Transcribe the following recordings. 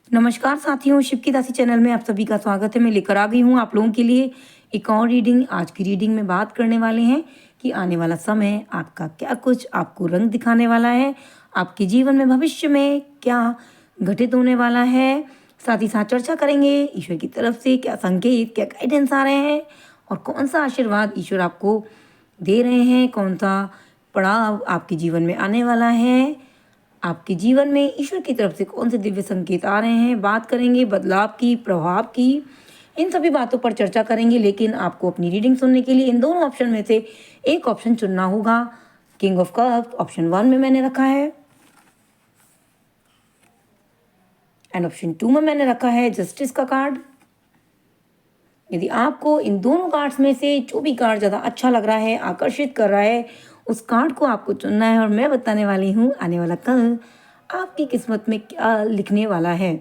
नमस्कार साथियों, शिव की दासी चैनल में आप सभी का स्वागत है। मैं लेकर आ गई हूँ आप लोगों के लिए एक और रीडिंग। आज की रीडिंग में बात करने वाले हैं कि आने वाला समय आपका क्या कुछ आपको रंग दिखाने वाला है, आपके जीवन में भविष्य में क्या घटित होने वाला है। साथ ही साथ चर्चा करेंगे ईश्वर की तरफ से क्या संकेत, क्या गाइडेंस आ रहे हैं और कौन सा आशीर्वाद ईश्वर आपको दे रहे हैं, कौन सा पड़ाव आपके जीवन में आने वाला है, आपके जीवन में ईश्वर की तरफ से कौन से दिव्य संकेत आ रहे हैं। बात करेंगे बदलाव की, प्रभाव की, इन सभी बातों पर चर्चा करेंगे। लेकिन आपको अपनी रीडिंग सुनने के लिए इन दोनों ऑप्शन में से एक ऑप्शन चुनना होगा। किंग ऑफ कप्स ऑप्शन 1 में मैंने रखा है एंड ऑप्शन 2 में मैंने रखा है जस्टिस का कार्ड। यदि आपको इन दोनों कार्ड्स में से जो भी कार्ड ज़्यादा अच्छा लग रहा है, आकर्षित कर रहा है, उस कार्ड को आपको चुनना है और मैं बताने वाली हूँ आने वाला कल आपकी किस्मत में क्या लिखने वाला है।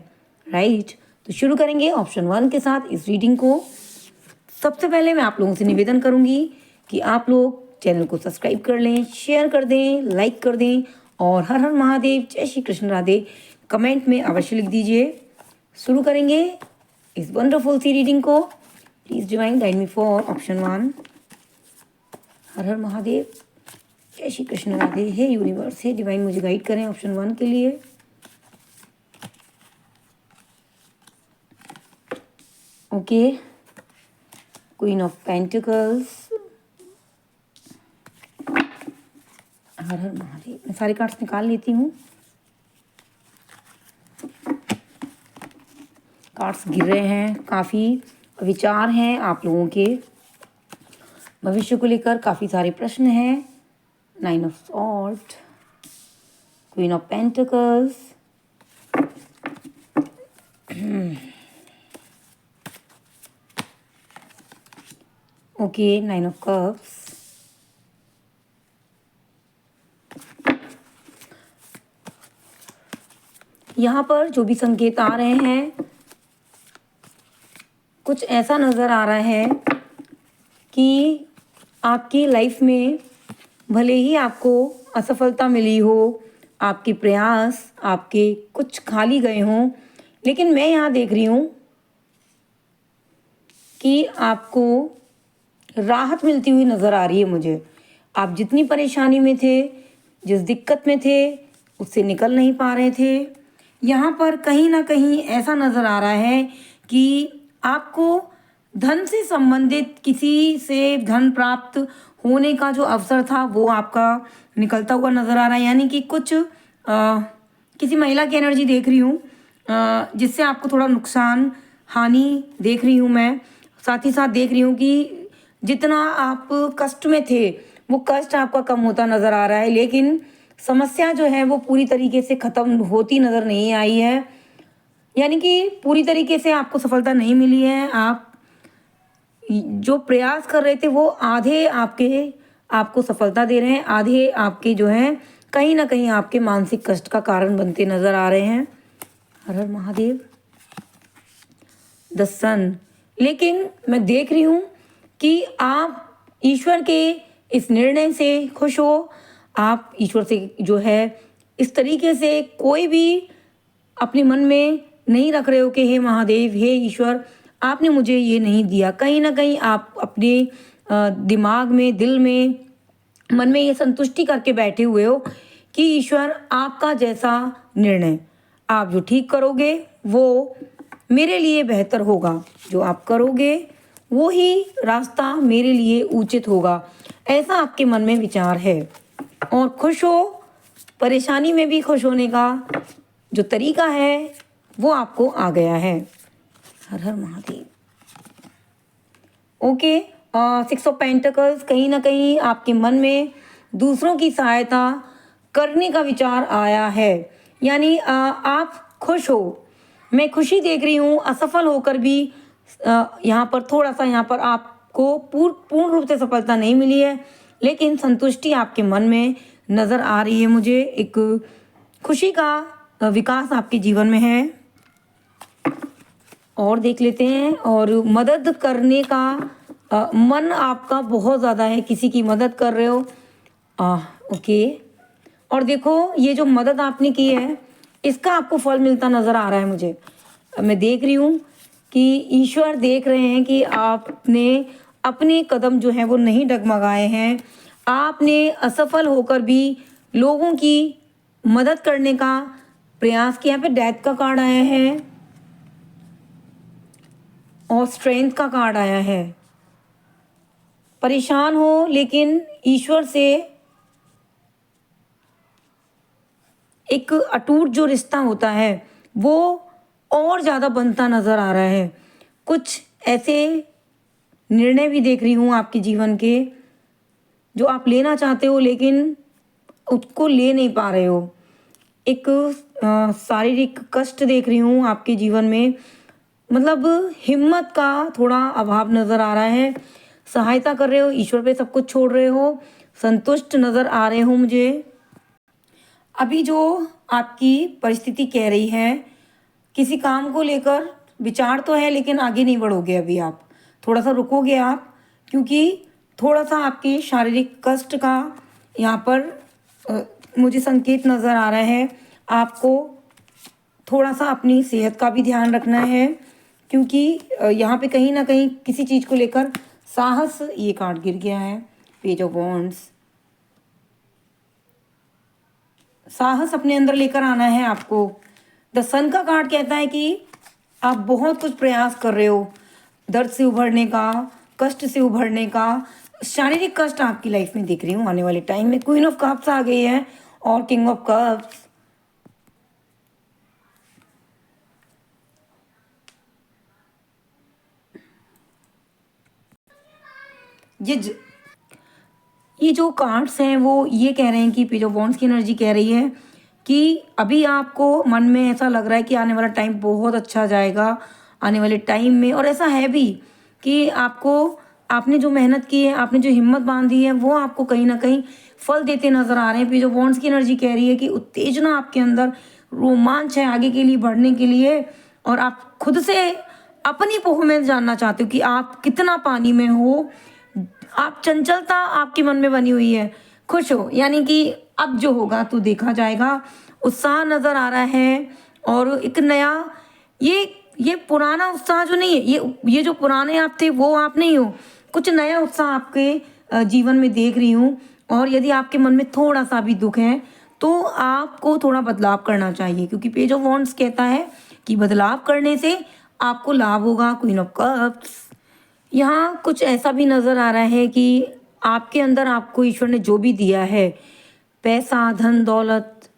राइट, तो शुरू करेंगे ऑप्शन 1 के साथ इस रीडिंग को। सबसे पहले मैं आप लोगों से निवेदन करूंगी कि आप लोग चैनल को सब्सक्राइब कर लें, शेयर कर दें, लाइक कर दें और हर हर महादेव, जय श्री कृष्ण राधे कमेंट में अवश्य लिख दीजिए। शुरू करेंगे इस वंडरफुल सी रीडिंग को। Please divine guide me for option 1। हर हर महादेव, जय श्री कृष्ण राधे। हे यूनिवर्स, हे डिवाइन, मुझे गाइड करें ऑप्शन 1 के लिए। ओके, क्वीन ऑफ पेंटिकल्स, हर हर महादेव। मैं सारे कार्ड्स निकाल लेती हूँ। कार्ड्स गिर रहे हैं, काफ़ी विचार हैं आप लोगों के भविष्य को लेकर, काफ़ी सारे प्रश्न हैं। 9 of sword, queen of pentacles, okay, 9 of cups, यहाँ पर जो भी संकेत आ रहे हैं कुछ ऐसा नज़र आ रहा है कि आपकी लाइफ में भले ही आपको असफलता मिली हो, आपके प्रयास आपके कुछ खाली गए हों, लेकिन मैं यहाँ देख रही हूँ कि आपको राहत मिलती हुई नज़र आ रही है मुझे। आप जितनी परेशानी में थे, जिस दिक्कत में थे, उससे निकल नहीं पा रहे थे, यहाँ पर कहीं ना कहीं ऐसा नज़र आ रहा है कि आपको धन से संबंधित किसी से धन प्राप्त होने का जो अवसर था वो आपका निकलता हुआ नज़र आ रहा है। यानी कि कुछ किसी महिला की एनर्जी देख रही हूँ जिससे आपको थोड़ा नुकसान, हानि देख रही हूँ मैं। साथ ही साथ देख रही हूँ कि जितना आप कष्ट में थे वो कष्ट आपका कम होता नज़र आ रहा है, लेकिन समस्या जो है वो पूरी तरीके से ख़त्म होती नज़र नहीं आई है। यानी कि पूरी तरीके से आपको सफलता नहीं मिली है। आप जो प्रयास कर रहे थे वो आधे आपको सफलता दे रहे हैं, आधे आपके जो हैं कहीं ना कहीं आपके मानसिक कष्ट का कारण बनते नज़र आ रहे हैं। हर हर महादेव। द सन, लेकिन मैं देख रही हूँ कि आप ईश्वर के इस निर्णय से खुश हो। आप ईश्वर से जो है इस तरीके से कोई भी अपने मन में नहीं रख रहे हो कि हे महादेव, हे ईश्वर, आपने मुझे ये नहीं दिया। कहीं ना कहीं आप अपने दिमाग में, दिल में, मन में ये संतुष्टि करके बैठे हुए हो कि ईश्वर आपका जैसा निर्णय, आप जो ठीक करोगे वो मेरे लिए बेहतर होगा। जो आप करोगे वो ही रास्ता मेरे लिए उचित होगा, ऐसा आपके मन में विचार है। और खुश हो, परेशानी में भी खुश होने का जो तरीका है वो आपको आ गया है। हर हर महादेव। ओके, 6 ऑफ पेंटिकल्स, कहीं ना कहीं आपके मन में दूसरों की सहायता करने का विचार आया है। यानी आप खुश हो, मैं खुशी देख रही हूँ। असफल होकर भी यहाँ पर थोड़ा सा, यहाँ पर आपको पूर्ण रूप से सफलता नहीं मिली है, लेकिन संतुष्टि आपके मन में नज़र आ रही है मुझे। एक खुशी का विकास आपके जीवन में है। और देख लेते हैं। और मदद करने का मन आपका बहुत ज़्यादा है, किसी की मदद कर रहे हो। ओके, और देखो ये जो मदद आपने की है इसका आपको फल मिलता नज़र आ रहा है मुझे। मैं देख रही हूँ कि ईश्वर देख रहे हैं कि आपने अपने कदम जो हैं वो नहीं डगमगाए हैं। आपने असफल होकर भी लोगों की मदद करने का प्रयास किया। यहाँ पे डेथ का कार्ड आया है और स्ट्रेंथ का कार्ड आया है। परेशान हो लेकिन ईश्वर से एक अटूट जो रिश्ता होता है वो और ज़्यादा बनता नज़र आ रहा है। कुछ ऐसे निर्णय भी देख रही हूँ आपके जीवन के जो आप लेना चाहते हो लेकिन उसको ले नहीं पा रहे हो। एक शारीरिक कष्ट देख रही हूँ आपके जीवन में, मतलब हिम्मत का थोड़ा अभाव नज़र आ रहा है। सहायता कर रहे हो, ईश्वर पे सब कुछ छोड़ रहे हो, संतुष्ट नज़र आ रहे हो मुझे। अभी जो आपकी परिस्थिति कह रही है, किसी काम को लेकर विचार तो है लेकिन आगे नहीं बढ़ोगे अभी आप, थोड़ा सा रुकोगे आप, क्योंकि थोड़ा सा आपके शारीरिक कष्ट का यहाँ पर मुझे संकेत नज़र आ रहा है। आपको थोड़ा सा अपनी सेहत का भी ध्यान रखना है, क्योंकि यहाँ पे कहीं ना कहीं किसी चीज़ को लेकर साहस, ये कार्ड गिर गया है, पेज ऑफ वॉन्ड्स, साहस अपने अंदर लेकर आना है आपको। द सन का कार्ड कहता है कि आप बहुत कुछ प्रयास कर रहे हो दर्द से उभरने का, कष्ट से उभरने का। शारीरिक कष्ट आपकी लाइफ में दिख रही हूँ आने वाले टाइम में। क्वीन ऑफ कप्स आ गई है और किंग ऑफ कप्स। ये जो कार्ड्स हैं वो ये कह रहे हैं कि पेज ऑफ वॉन्ड्स की एनर्जी कह रही है कि अभी आपको मन में ऐसा लग रहा है कि आने वाला टाइम बहुत अच्छा जाएगा आने वाले टाइम में, और ऐसा है भी कि आपने जो मेहनत की है, आपने जो हिम्मत बांधी है, वो आपको कहीं ना कहीं फल देते नजर आ रहे हैं। पेज ऑफ वॉन्ड्स की एनर्जी कह रही है कि उत्तेजना आपके अंदर, रोमांच है आगे के लिए बढ़ने के लिए, और आप खुद से अपनी परफॉर्मेंस जानना चाहते हो कि आप कितना पानी में हो। आप चंचलता आपके मन में बनी हुई है, खुश हो, यानी कि अब जो होगा तो देखा जाएगा। उत्साह नजर आ रहा है और एक नया, ये पुराना उत्साह जो नहीं है, ये जो पुराने आप थे वो आप नहीं हो, कुछ नया उत्साह आपके जीवन में देख रही हूँ। और यदि आपके मन में थोड़ा सा भी दुख है तो आपको थोड़ा बदलाव करना चाहिए, क्योंकि पेज ऑफ वॉन्ड्स कहता है कि बदलाव करने से आपको लाभ होगा। क्वीन ऑफ कप्स, यहाँ कुछ ऐसा भी नज़र आ रहा है कि आपके अंदर आपको ईश्वर ने जो भी दिया है, पैसा, धन दौलत,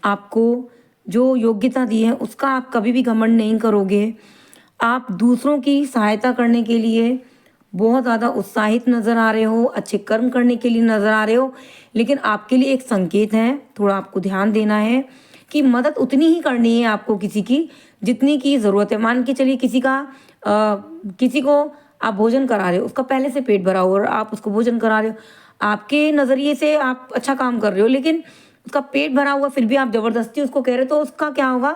आपको जो योग्यता दी है उसका आप कभी भी घमंड नहीं करोगे। आप दूसरों की सहायता करने के लिए बहुत ज़्यादा उत्साहित नज़र आ रहे हो, अच्छे कर्म करने के लिए नज़र आ रहे हो, लेकिन आपके लिए एक संकेत है, थोड़ा आपको ध्यान देना है कि मदद उतनी ही करनी है आपको किसी की जितनी की ज़रूरत है। मान के चलिए किसी को आप भोजन करा रहे हो, उसका पहले से पेट भरा हो और आप उसको भोजन करा रहे हो, आपके नज़रिए से आप अच्छा काम कर रहे हो, लेकिन उसका पेट भरा हुआ फिर भी आप ज़बरदस्ती उसको कह रहे हो, तो उसका क्या होगा,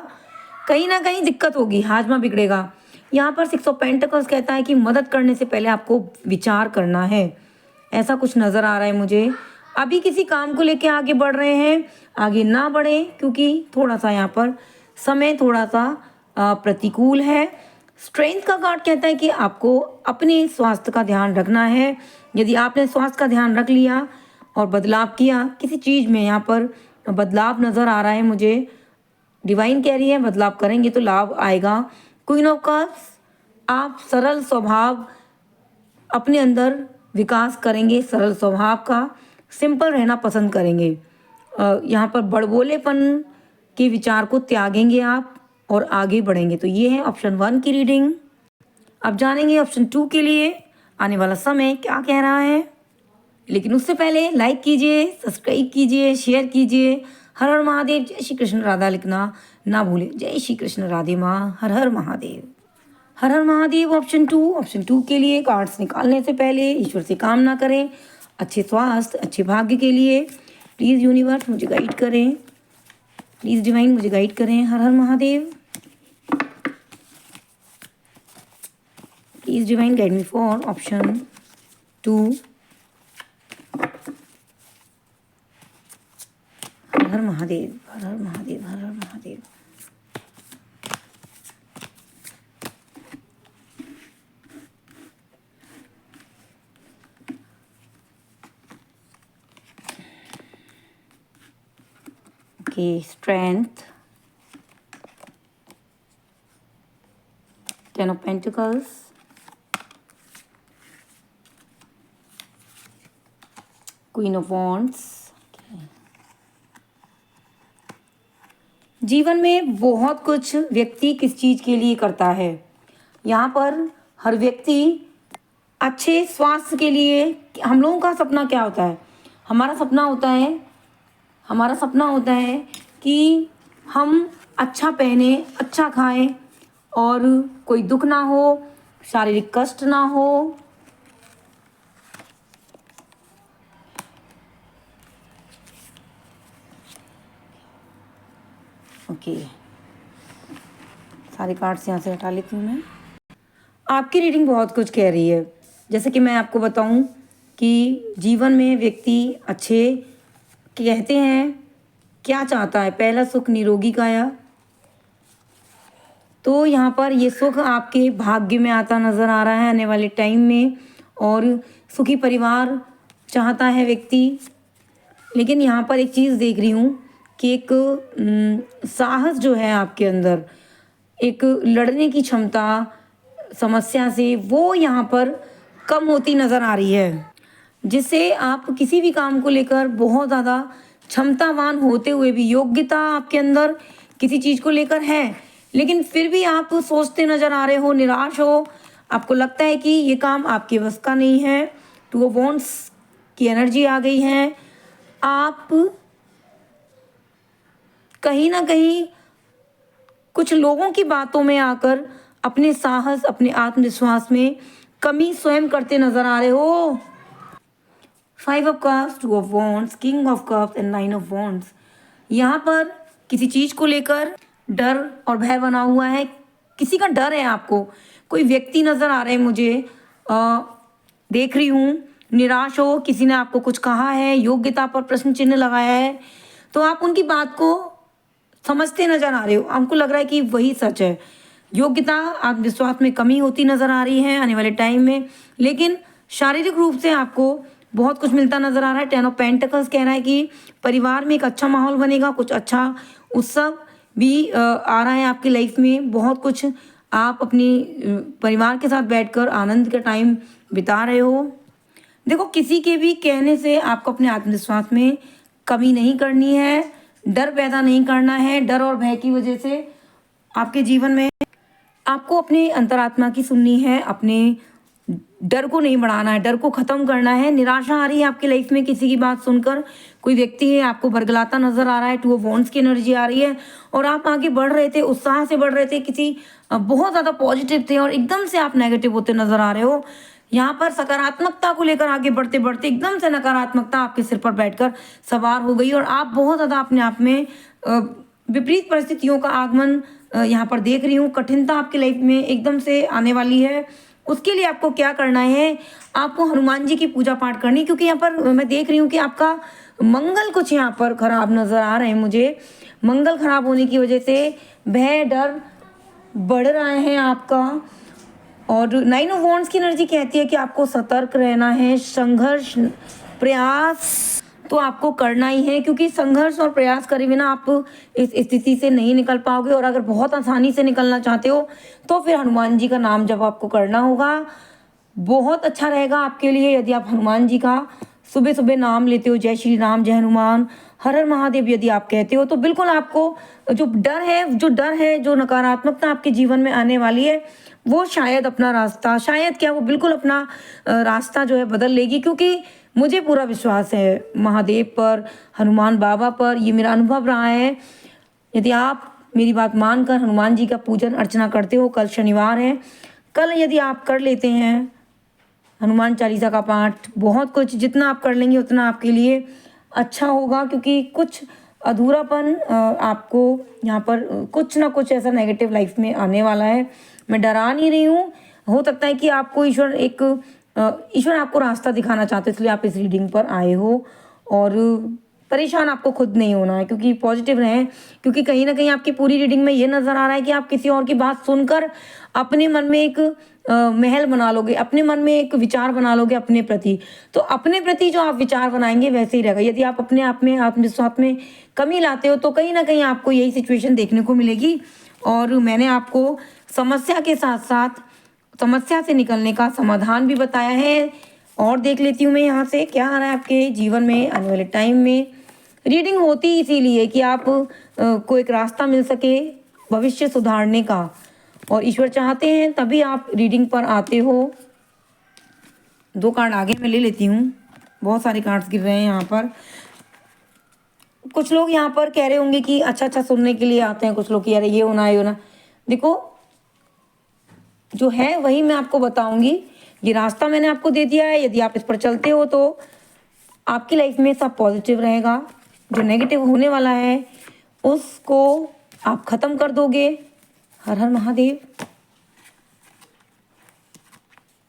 कहीं ना कहीं दिक्कत होगी, हाजमा बिगड़ेगा। यहाँ पर सिक्स ऑफ पेंटिकल्स कहता है कि मदद करने से पहले आपको विचार करना है, ऐसा कुछ नज़र आ रहा है मुझे। अभी किसी काम को लेके आगे बढ़ रहे हैं, आगे ना बढ़े क्योंकि थोड़ा सा यहाँ पर समय थोड़ा सा प्रतिकूल है। स्ट्रेंथ का कार्ड कहता है कि आपको अपने स्वास्थ्य का ध्यान रखना है। यदि आपने स्वास्थ्य का ध्यान रख लिया और बदलाव किया किसी चीज़ में, यहाँ पर बदलाव नज़र आ रहा है मुझे, डिवाइन कह रही है बदलाव करेंगे तो लाभ आएगा। क्वीन ऑफ कप्स, आप सरल स्वभाव अपने अंदर विकास करेंगे, सरल स्वभाव का, सिंपल रहना पसंद करेंगे। यहाँ पर बड़बोलेपन के विचार को त्यागेंगे आप और आगे बढ़ेंगे। तो ये है ऑप्शन 1 की रीडिंग। अब जानेंगे ऑप्शन 2 के लिए आने वाला समय क्या कह रहा है, लेकिन उससे पहले लाइक कीजिए, सब्सक्राइब कीजिए, शेयर कीजिए। हर हर महादेव, जय श्री कृष्ण राधा लिखना ना भूलें। जय श्री कृष्ण राधे माँ, हर हर महादेव, हर हर महादेव। ऑप्शन 2 के लिए कार्ड्स निकालने से पहले ईश्वर से कामना करें अच्छे स्वास्थ्य, अच्छे भाग्य के लिए। प्लीज़ यूनिवर्स मुझे गाइड करें, प्लीज़ डिवाइन मुझे गाइड करें। हर हर Mahadev, please divine guide me for option 2। हर हर महादेव, हर हर महादेव, हर हर Mahadev. Okay, strength, 10 of Pentacles, Queen of Wands। जीवन में बहुत कुछ व्यक्ति किस चीज़ के लिए करता है। यहाँ पर हर व्यक्ति अच्छे स्वास्थ्य के लिए। हम लोगों का सपना क्या होता है? हमारा सपना होता है कि हम अच्छा पहने, अच्छा खाएं और कोई दुख ना हो, शारीरिक कष्ट ना हो। ओके, सारे कार्ड्स यहाँ से हटा लेती हूँ मैं। आपकी रीडिंग बहुत कुछ कह रही है। जैसे कि मैं आपको बताऊं कि जीवन में व्यक्ति अच्छे, कहते हैं क्या चाहता है, पहला सुख निरोगी काया। तो यहाँ पर ये सुख आपके भाग्य में आता नज़र आ रहा है आने वाले टाइम में, और सुखी परिवार चाहता है व्यक्ति। लेकिन यहाँ पर एक चीज़ देख रही हूँ कि एक साहस जो है आपके अंदर, एक लड़ने की क्षमता समस्या से, वो यहाँ पर कम होती नज़र आ रही है, जिससे आप किसी भी काम को लेकर बहुत ज़्यादा क्षमतावान होते हुए भी, योग्यता आपके अंदर किसी चीज़ को लेकर है, लेकिन फिर भी आप सोचते नज़र आ रहे हो, निराश हो। आपको लगता है कि ये काम आपके बस का नहीं है। 2 of Wands की एनर्जी आ गई है। आप कहीं ना कहीं कुछ लोगों की बातों में आकर अपने साहस, अपने आत्मविश्वास में कमी स्वयं करते नजर आ रहे हो। 5 of Cups, 2 of Wands, King of Cups and 9 of Wands। यहाँ पर किसी चीज को लेकर डर और भय बना हुआ है। किसी का डर है आपको। कोई व्यक्ति नजर आ रहे हैं मुझे, देख रही हूँ, निराश हो, किसी ने आपको कुछ कहा है, योग्यता पर प्रश्न चिन्ह लगाया है, तो आप उनकी बात को समझते नजर आ रहे हो। आपको लग रहा है कि वही सच है। योग्यता, आत्मविश्वास में कमी होती नजर आ रही है आने वाले टाइम में, लेकिन शारीरिक रूप से आपको बहुत कुछ मिलता नजर आ रहा है। 10 of Pentacles कह रहा है कि परिवार में एक अच्छा माहौल बनेगा, कुछ अच्छा उत्सव भी आ रहा है आपकी लाइफ में। बहुत कुछ आप अपनी परिवार के साथ बैठकर आनंद का टाइम बिता रहे हो। देखो, किसी के भी कहने से आपको अपने आत्मविश्वास में कमी नहीं करनी है, डर पैदा नहीं करना है। डर और भय की वजह से आपके जीवन में आपको अपने अंतरात्मा की सुननी है, अपने डर को नहीं बढ़ाना है, डर को ख़त्म करना है। निराशा आ रही है आपकी लाइफ में किसी की बात सुनकर। कोई व्यक्ति है आपको बरगलाता नजर आ रहा है। 2 of Wands की एनर्जी आ रही है और आप आगे बढ़ रहे थे, उत्साह से बढ़ रहे थे, किसी बहुत ज़्यादा पॉजिटिव थे और एकदम से आप नेगेटिव होते नजर आ रहे हो। यहाँ पर सकारात्मकता को लेकर आगे बढ़ते बढ़ते एकदम से नकारात्मकता आपके सिर पर बैठकर सवार हो गई और आप बहुत ज़्यादा अपने आप में विपरीत परिस्थितियों का आगमन यहाँ पर देख रही हूँ। कठिनता आपकी लाइफ में एकदम से आने वाली है। उसके लिए आपको क्या करना है, आपको हनुमान जी की पूजा पाठ करनी, क्योंकि यहाँ पर मैं देख रही हूँ कि आपका मंगल कुछ यहाँ पर खराब नजर आ रहे हैं मुझे। मंगल खराब होने की वजह से भय, डर बढ़ रहा है आपका। और 9 of Wands की एनर्जी कहती है कि आपको सतर्क रहना है। संघर्ष, प्रयास तो आपको करना ही है, क्योंकि संघर्ष और प्रयास करे बिना आप इस स्थिति से नहीं निकल पाओगे। और अगर बहुत आसानी से निकलना चाहते हो तो फिर हनुमान जी का नाम जब आपको करना होगा, बहुत अच्छा रहेगा आपके लिए। यदि आप हनुमान जी का सुबह सुबह नाम लेते हो, जय श्री राम, जय हनुमान, हर हर महादेव यदि आप कहते हो, तो बिल्कुल आपको जो डर है, जो नकारात्मकता आपके जीवन में आने वाली है, वो शायद अपना रास्ता, शायद क्या, वो बिल्कुल अपना रास्ता जो है बदल लेगी। क्योंकि मुझे पूरा विश्वास है महादेव पर, हनुमान बाबा पर, ये मेरा अनुभव रहा है। यदि आप मेरी बात मानकर हनुमान जी का पूजन अर्चना करते हो, कल शनिवार है, कल यदि आप कर लेते हैं हनुमान चालीसा का पाठ, बहुत कुछ जितना आप कर लेंगे उतना आपके लिए अच्छा होगा। क्योंकि कुछ अधूरापन आपको यहाँ पर कुछ ना कुछ ऐसा नेगेटिव लाइफ में आने वाला है। मैं डरा नहीं रही हूँ, हो सकता है कि आपको ईश्वर आपको रास्ता दिखाना चाहते, इसलिए आप इस रीडिंग पर आए हो। और परेशान आपको खुद नहीं होना है, क्योंकि पॉजिटिव रहें, क्योंकि कहीं ना कहीं आपकी पूरी रीडिंग में ये नज़र आ रहा है कि आप किसी और की बात सुनकर अपने मन में एक महल बना लोगे, अपने मन में एक विचार बना लोगे अपने प्रति। तो अपने प्रति जो आप विचार बनाएंगे वैसे ही रहेगा। यदि आप अपने आप में आत्मविश्वास में कमी लाते हो तो कहीं ना कहीं आपको यही सिचुएशन देखने को मिलेगी। और मैंने आपको समस्या के साथ साथ समस्या से निकलने का समाधान भी बताया है। और देख लेती हूँ मैं यहाँ से क्या आ रहा है आपके जीवन में आने वाले टाइम में। रीडिंग होती इसीलिए कि आप को एक रास्ता मिल सके भविष्य सुधारने का, और ईश्वर चाहते हैं तभी आप रीडिंग पर आते हो। 2 कार्ड आगे मैं ले लेती हूँ, बहुत सारे कार्ड्स गिर रहे हैं यहाँ पर। कुछ लोग यहाँ पर कह रहे होंगे कि अच्छा सुनने के लिए आते हैं, कुछ लोग कि अरे ये होना ये होना। देखो जो है वही मैं आपको बताऊंगी। ये रास्ता मैंने आपको दे दिया है, यदि आप इस पर चलते हो तो आपकी लाइफ में सब पॉजिटिव रहेगा। जो नेगेटिव होने वाला है उसको आप ख़त्म कर दोगे। हर हर महादेव,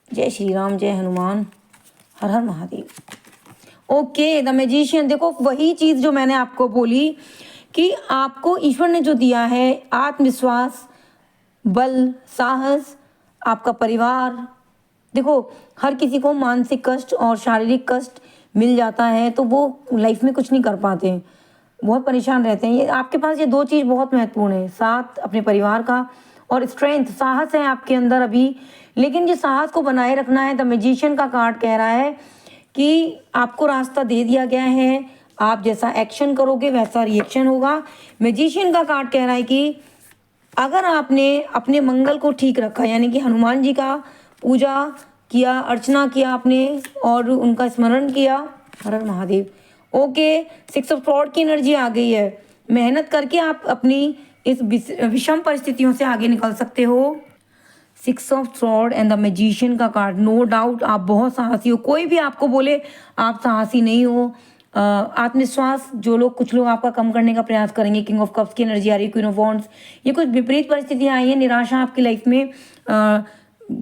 जय श्री राम, जय हनुमान, हर हर महादेव। ओके द मैजिशियन, देखो वही चीज़ जो मैंने आपको बोली कि आपको ईश्वर ने जो दिया है आत्मविश्वास, बल, साहस, आपका परिवार। देखो हर किसी को मानसिक कष्ट और शारीरिक कष्ट मिल जाता है तो वो लाइफ में कुछ नहीं कर पाते हैं, बहुत परेशान रहते हैं। ये आपके पास ये 2 चीज़ बहुत महत्वपूर्ण है, साथ अपने परिवार का और स्ट्रेंथ, साहस है आपके अंदर अभी। लेकिन ये साहस को बनाए रखना है। द मैजिशियन का कार्ड कह रहा है कि आपको रास्ता दे दिया गया है, आप जैसा एक्शन करोगे वैसा रिएक्शन होगा। मैजिशियन का कार्ड कह रहा है कि अगर आपने अपने मंगल को ठीक रखा, यानी कि हनुमान जी का पूजा किया, अर्चना किया आपने और उनका स्मरण किया, हर हर महादेव। ओके 6 ऑफ स्वॉर्ड की एनर्जी आ गई है। मेहनत करके आप अपनी इस विषम परिस्थितियों से आगे निकल सकते हो। 6 of sword and the magician का कार्ड, नो डाउट आप बहुत साहसी हो। कोई भी आपको बोले आप साहसी नहीं हो। आत्मविश्वास जो लोग, कुछ लोग आपका कम करने का प्रयास करेंगे। किंग ऑफ कप्स की एनर्जी आ रही है, क्वीन ऑफ वॉन्ड्स। ये कुछ विपरीत परिस्थितियां आई हैं, निराशा आपकी लाइफ में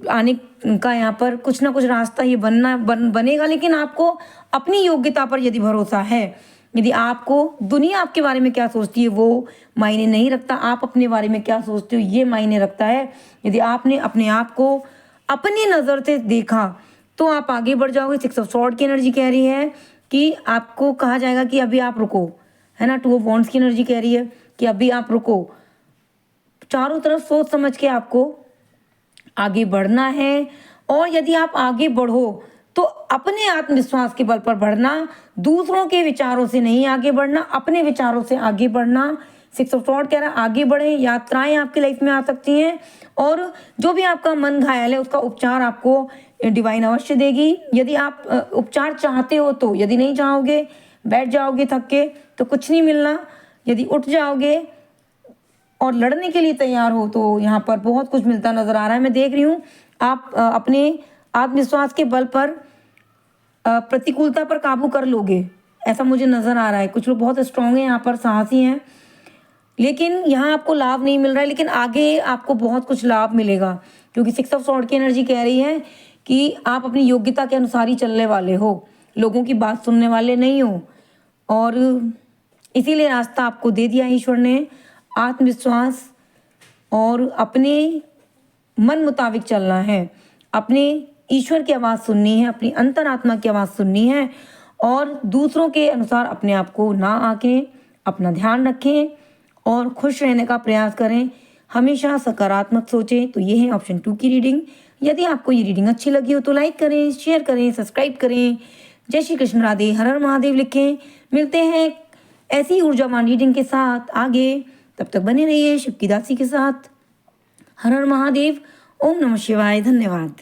आने का यहाँ पर कुछ ना कुछ रास्ता ये बनेगा। लेकिन आपको अपनी योग्यता पर यदि भरोसा है, यदि आपको दुनिया आपके बारे में क्या सोचती है वो मायने नहीं रखता, आप अपने बारे में क्या सोचते हो ये मायने रखता है। यदि आपने अपने आप को अपनी नज़र से देखा तो आप आगे बढ़ जाओगे। 6 ऑफ स्वॉर्ड की एनर्जी कह रही है कि आपको कहा जाएगा कि अभी आप रुको, है ना। 2 ऑफ वॉन्ड्स की एनर्जी कह रही है कि अभी आप रुको। चारों तरफ सोच समझ के आपको आगे बढ़ना है। और यदि आप आगे बढ़ो तो अपने आत्मविश्वास के बल पर बढ़ना, दूसरों के विचारों से नहीं आगे बढ़ना, अपने विचारों से आगे बढ़ना। 6 ऑफ स्वॉर्ड कह रहा है आगे बढ़े, यात्राएं आपकी लाइफ में आ सकती हैं और जो भी आपका मन घायल है उसका उपचार आपको डिवाइन अवश्य देगी। यदि आप उपचार चाहते हो तो, यदि नहीं चाहोगे बैठ जाओगे थक के तो कुछ नहीं मिलना। यदि उठ जाओगे और लड़ने के लिए तैयार हो तो यहाँ पर बहुत कुछ मिलता नजर आ रहा है। मैं देख रही हूँ आप अपने आत्मविश्वास के बल पर प्रतिकूलता पर काबू कर लोगे, ऐसा मुझे नजर आ रहा है। कुछ लोग बहुत स्ट्रांग हैं यहाँ पर, साहसी हैं, लेकिन यहाँ आपको लाभ नहीं मिल रहा है। लेकिन आगे आपको बहुत कुछ लाभ मिलेगा, क्योंकि 6 ऑफ स्वॉर्ड की एनर्जी कह रही है कि आप अपनी योग्यता के अनुसार ही चलने वाले हो, लोगों की बात सुनने वाले नहीं हो। और इसीलिए रास्ता आपको दे दिया ईश्वर ने, आत्मविश्वास और अपने मन मुताबिक चलना है, अपने ईश्वर की आवाज़ सुननी है, अपनी अंतरात्मा की आवाज़ सुननी है और दूसरों के अनुसार अपने आप को ना आके अपना ध्यान रखें और खुश रहने का प्रयास करें। हमेशा सकारात्मक सोचें। तो ये है ऑप्शन 2 की रीडिंग। यदि आपको ये रीडिंग अच्छी लगी हो तो लाइक करें, शेयर करें, सब्सक्राइब करें। जय श्री कृष्ण, राधे, हर हर महादेव लिखें। मिलते हैं ऐसी ऊर्जावान रीडिंग के साथ आगे, तब तक बने रहिए शिव की दासी के साथ। हर हर महादेव, ओम नमः शिवाय, धन्यवाद।